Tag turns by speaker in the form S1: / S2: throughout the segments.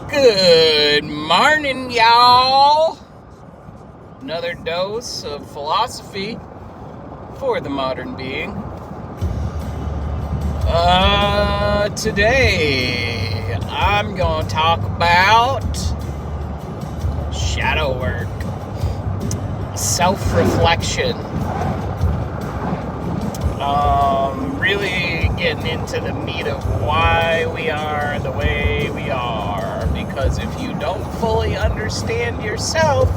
S1: Good morning, y'all. Another dose of philosophy for the modern being. Today I'm going to talk about shadow work, self-reflection. Really getting into the meat of why we are the way we are. Because if you don't fully understand yourself,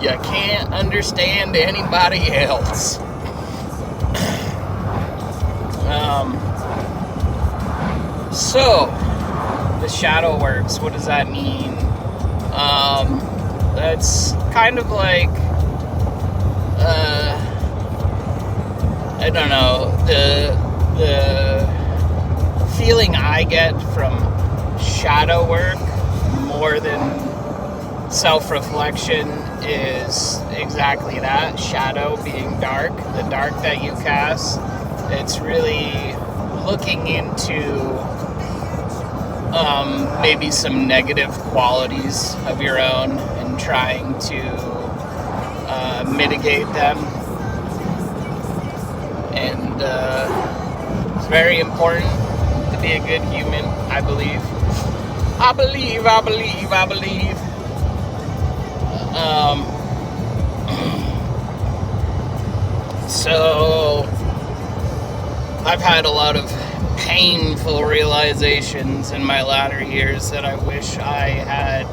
S1: you can't understand anybody else. So, the shadow works, what does that mean? That's kind of like, I don't know, the feeling I get from shadow work more than self-reflection is exactly that. Shadow being dark, the dark that you cast. It's really looking into maybe some negative qualities of your own and trying to mitigate them. And it's very important to be a good human, I believe. I believe. So I've had a lot of painful realizations in my latter years that I wish I had,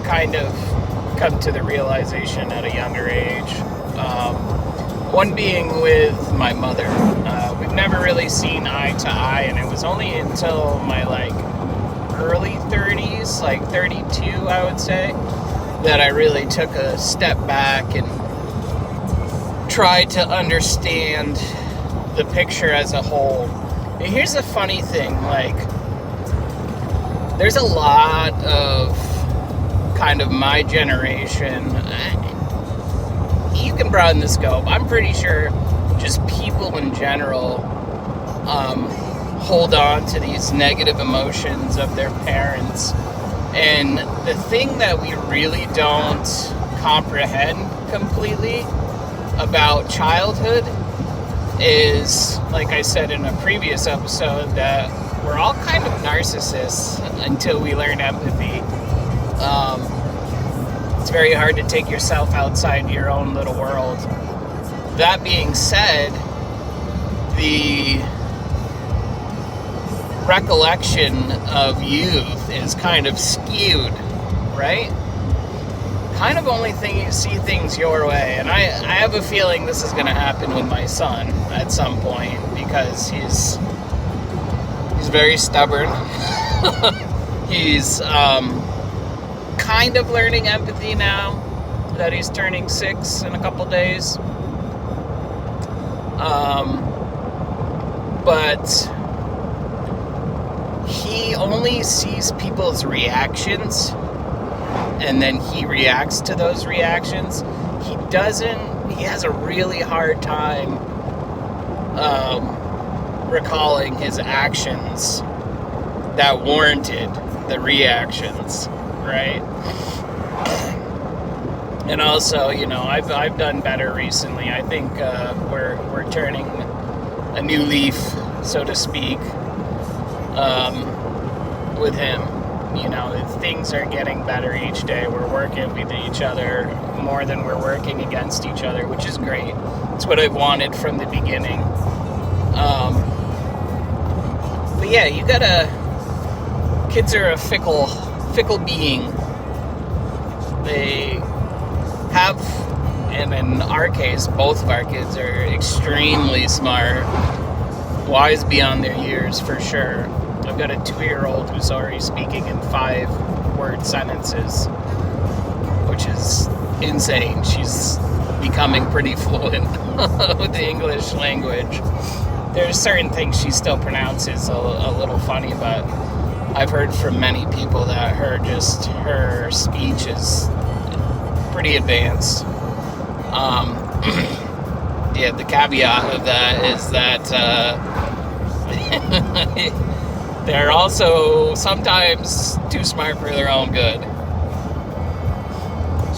S1: kind of come to the realization at a younger age. One being with my mother. We've never really seen eye to eye, and it was only until my early 30s, 32 I would say, that I really took a step back and tried to understand the picture as a whole. And here's the funny thing, there's a lot of kind of my generation, you can broaden the scope, I'm pretty sure just people in general hold on to these negative emotions of their parents. And the thing that we really don't comprehend completely about childhood is, like I said in a previous episode, that we're all kind of narcissists until we learn empathy. It's very hard to take yourself outside your own little world. That being said, the recollection of youth is kind of skewed, right? Kind of only see things your way. And I have a feeling this is going to happen with my son at some point, because he's very stubborn. He's kind of learning empathy now that he's turning 6 in a couple days. But he only sees people's reactions, and then he reacts to those reactions. He has a really hard time recalling his actions that warranted the reactions, right? And also, I've done better recently. I think we're turning a new leaf, so to speak, with him. Things are getting better each day. We're working with each other more than we're working against each other, which is great. It's what I've wanted from the beginning. But yeah, kids are a fickle being. They have, and in our case, both of our kids are extremely smart, wise beyond their years for sure. I've got a 2-year-old who's already speaking in 5-word sentences, which is insane. She's becoming pretty fluent with the English language. There's certain things she still pronounces a little funny, but I've heard from many people that her speech is pretty advanced. Yeah, the caveat of that is that they're also sometimes too smart for their own good.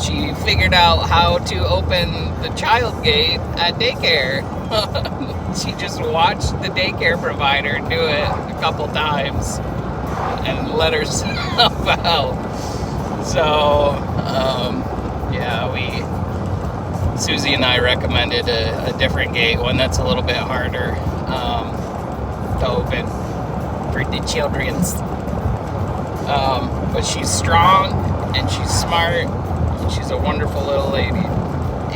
S1: She figured out how to open the child gate at daycare. She just watched the daycare provider do it a couple times and let herself out. So, Susie and I recommended a different gate, one that's a little bit harder to open for the children's. But she's strong and she's smart. She's a wonderful little lady.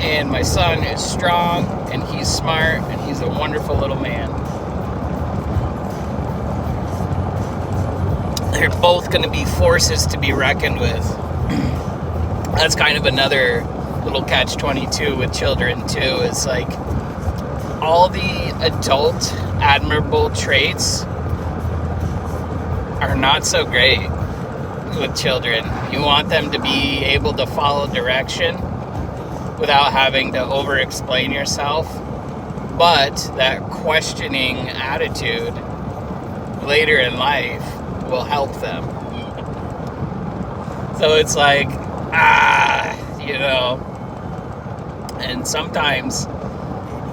S1: And my son is strong and he's smart and he's a wonderful little man. They're both going to be forces to be reckoned with. That's kind of another little catch-22 with children too. It's like all the adult admirable traits are not so great with children. You want them to be able to follow direction without having to over-explain yourself, but that questioning attitude later in life will help them. So it's like, and sometimes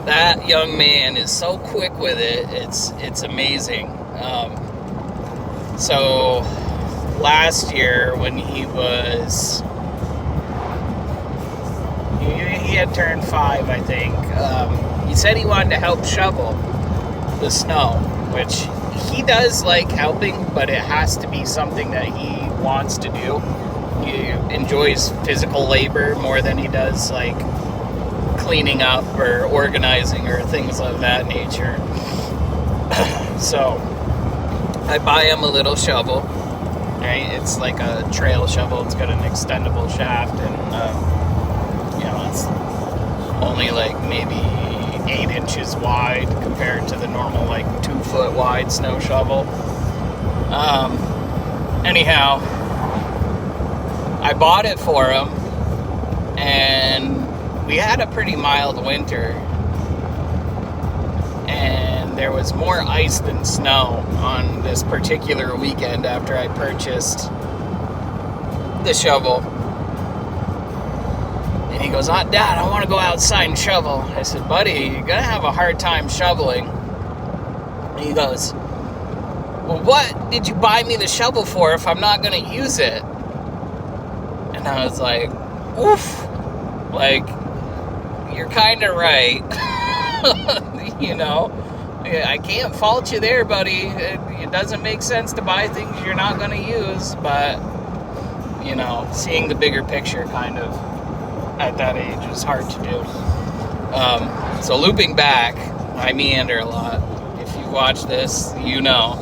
S1: that young man is so quick with it, it's amazing. So last year when he had turned 5, I think, he said he wanted to help shovel the snow, which he does like helping, but it has to be something that he wants to do. He enjoys physical labor more than he does like cleaning up or organizing or things of that nature. So I buy him a little shovel, right? It's like a trail shovel. It's got an extendable shaft, and it's only like maybe 8 inches wide compared to the normal like 2-foot wide snow shovel. Anyhow, I bought it for him, and we had a pretty mild winter, and there was more ice than snow on this particular weekend after I purchased the shovel. And he goes, Dad, I want to go outside and shovel. I said, buddy, you're going to have a hard time shoveling. And he goes, well, what did you buy me the shovel for if I'm not going to use it? And I was like, oof, like, you're kind of right. I can't fault you there, buddy. It doesn't make sense to buy things you're not going to use, but, seeing the bigger picture kind of at that age is hard to do. So looping back, I meander a lot. If you watch this, you know.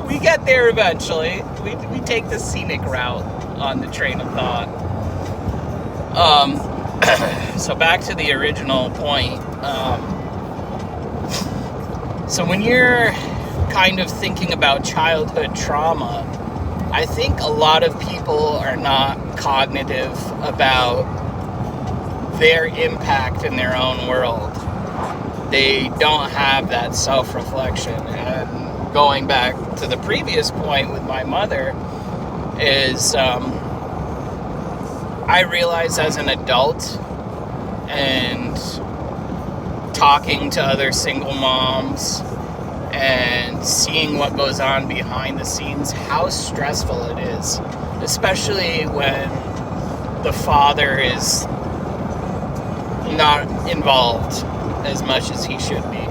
S1: We get there eventually. We take the scenic route on the train of thought. So back to the original point. So when you're kind of thinking about childhood trauma, I think a lot of people are not cognitive about their impact in their own world. They don't have that self-reflection. And going back to the previous point with my mother is I realized as an adult and talking to other single moms and seeing what goes on behind the scenes, how stressful it is, especially when the father is not involved as much as he should be.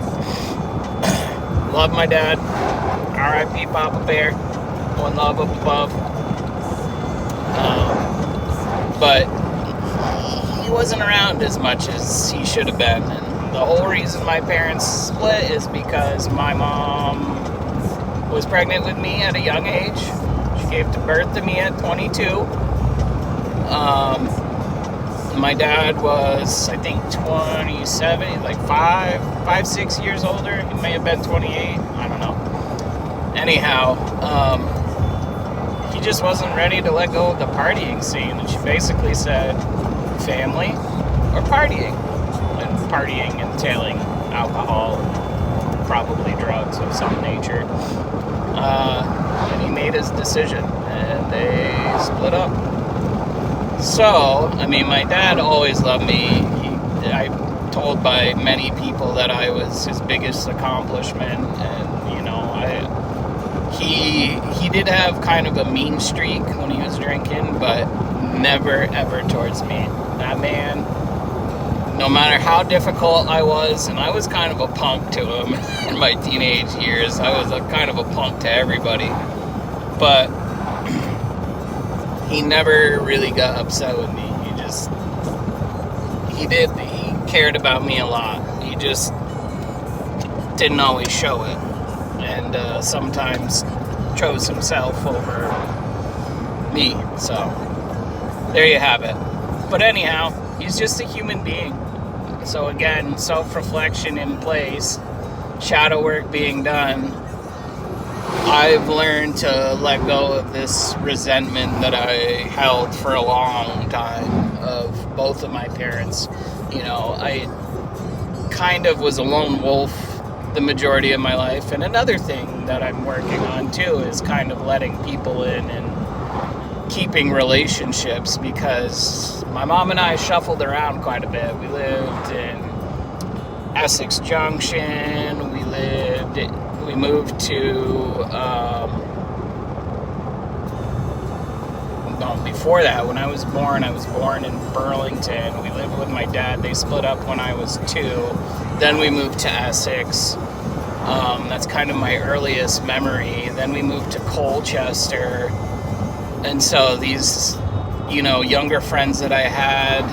S1: Love my dad. R.I.P. Papa Bear. One love up above. But he wasn't around as much as he should have been. And the whole reason my parents split is because my mom was pregnant with me at a young age. She gave birth to me at 22. My dad was, I think, 27, like 6 years older. He may have been 28. I don't know. Anyhow, he just wasn't ready to let go of the partying scene. And she basically said, family or partying? And partying entailing alcohol, probably of some nature. And he made his decision, and they split up. So, I mean, my dad always loved me. I'm told by many people that I was his biggest accomplishment, and, you know, he did have kind of a mean streak when he was drinking, but never, ever towards me. That man, no matter how difficult I was, and I was kind of a punk to him in my teenage years. I was kind of a punk to everybody. But he never really got upset with me. He cared about me a lot. He just didn't always show it. And sometimes chose himself over me. So, there you have it. But anyhow, he's just a human being. So again, self-reflection in place, shadow work being done. I've learned to let go of this resentment that I held for a long time of both of my parents. You know, I kind of was a lone wolf the majority of my life. And another thing that I'm working on too is kind of letting people in and keeping relationships, because my mom and I shuffled around quite a bit. We lived in Essex Junction. We moved to, before that, when I was born in Burlington. We lived with my dad. They split up when I was 2. Then we moved to Essex. That's kind of my earliest memory. Then we moved to Colchester. And so these, you know, younger friends that I had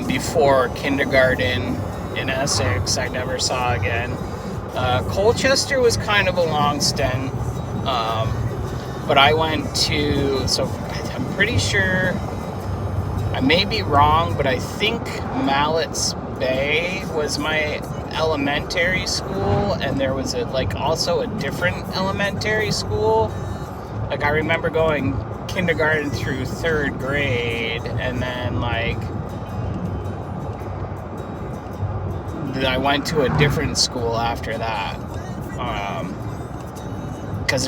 S1: before kindergarten in Essex, I never saw again. Colchester was kind of a long stint, but I went to, so I'm pretty sure, I may be wrong, but I think Mallett's Bay was my elementary school, and there was also a different elementary school. Like, I remember going kindergarten through 3rd grade, and then I went to a different school after that, because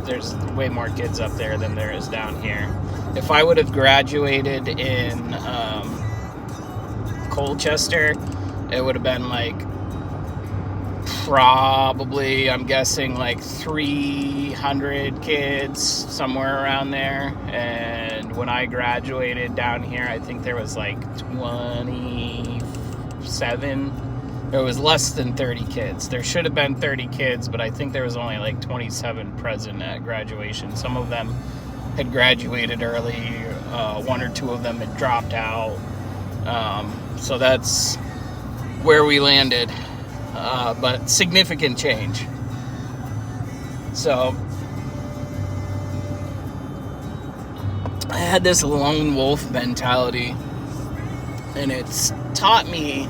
S1: there's way more kids up there than there is down here. If I would have graduated in Colchester, it would have been probably, I'm guessing, 300 kids, somewhere around there. And when I graduated down here, I think there was 27. There was less than 30 kids. There should have been 30 kids, but I think there was only 27 present at graduation. Some of them had graduated early. 1 or 2 of them had dropped out. So that's where we landed. But significant change. So I had this lone wolf mentality, and it's taught me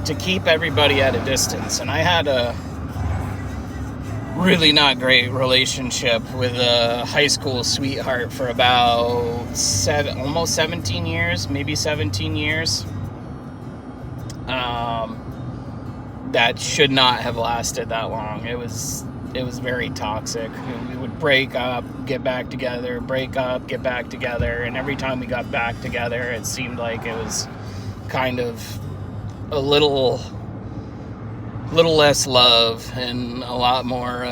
S1: to keep everybody at a distance. And I had a really not great relationship with a high school sweetheart for about almost 17 years, maybe 17 years. That should not have lasted that long. It was very toxic. We would break up, get back together, break up, get back together, and every time we got back together, it seemed like it was kind of a little less love and a lot more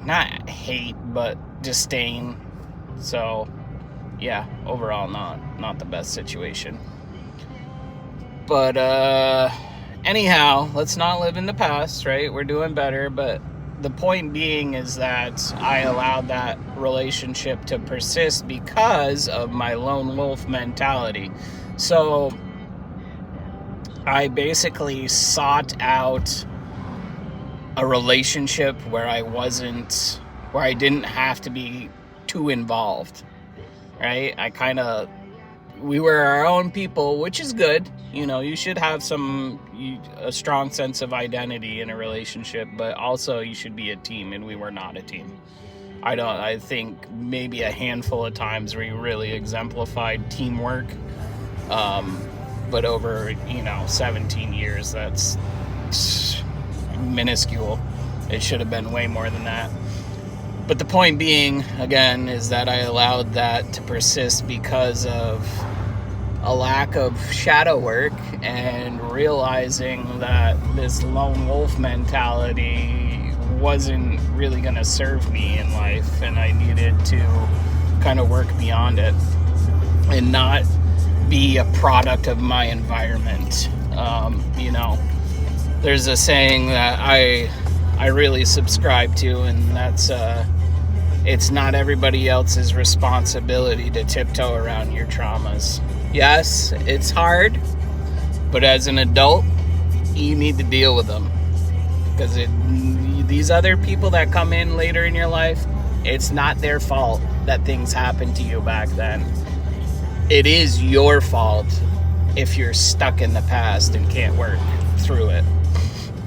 S1: not hate, but disdain. So yeah, overall not the best situation. But anyhow, let's not live in the past, right? We're doing better. But the point being is that I allowed that relationship to persist because of my lone wolf mentality. So I basically sought out a relationship where I didn't have to be too involved, right? We were our own people, which is good. You know, you should have a strong sense of identity in a relationship, but also you should be a team, and we were not a team. I think maybe a handful of times we really exemplified teamwork, but over, 17 years, that's looked minuscule. It should have been way more than that. But the point being, again, is that I allowed that to persist because of a lack of shadow work and realizing that this lone wolf mentality wasn't really going to serve me in life, and I needed to kind of work beyond it and not be a product of my environment. There's a saying that I really subscribe to, and that's it's not everybody else's responsibility to tiptoe around your traumas. Yes, it's hard, but as an adult, you need to deal with them. Because these other people that come in later in your life, it's not their fault that things happened to you back then. It is your fault if you're stuck in the past and can't work through it.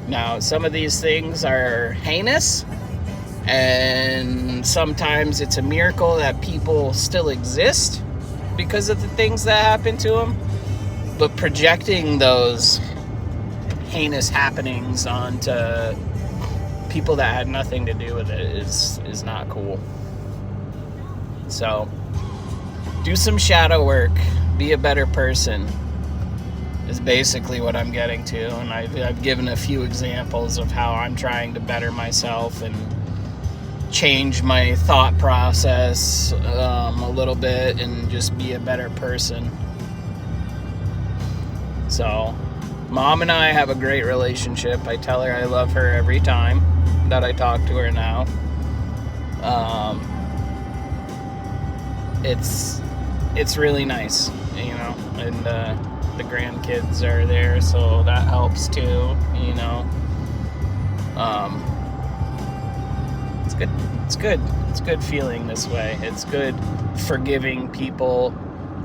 S1: Now, some of these things are heinous, and sometimes it's a miracle that people still exist because of the things that happen to them. But projecting those heinous happenings onto people that had nothing to do with it is not cool. So, do some shadow work. Be a better person is basically what I'm getting to. And I've given a few examples of how I'm trying to better myself and change my thought process a little bit and just be a better person. So, Mom and I have a great relationship. I tell her I love her every time that I talk to her now. It's really nice, and the grandkids are there, so that helps too, It's good. It's good feeling this way. It's good forgiving people,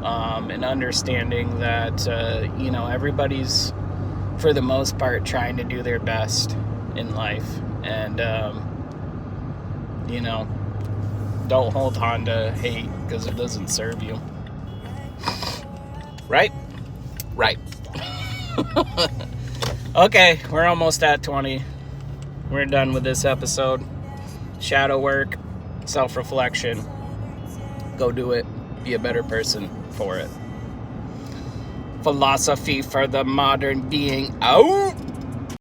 S1: and understanding that, everybody's, for the most part, trying to do their best in life. And, don't hold on to hate because it doesn't serve you. Right? Right. Okay, we're almost at 20. We're done with this episode. Shadow work, self-reflection. Go do it. Be a better person for it. Philosophy for the modern being out.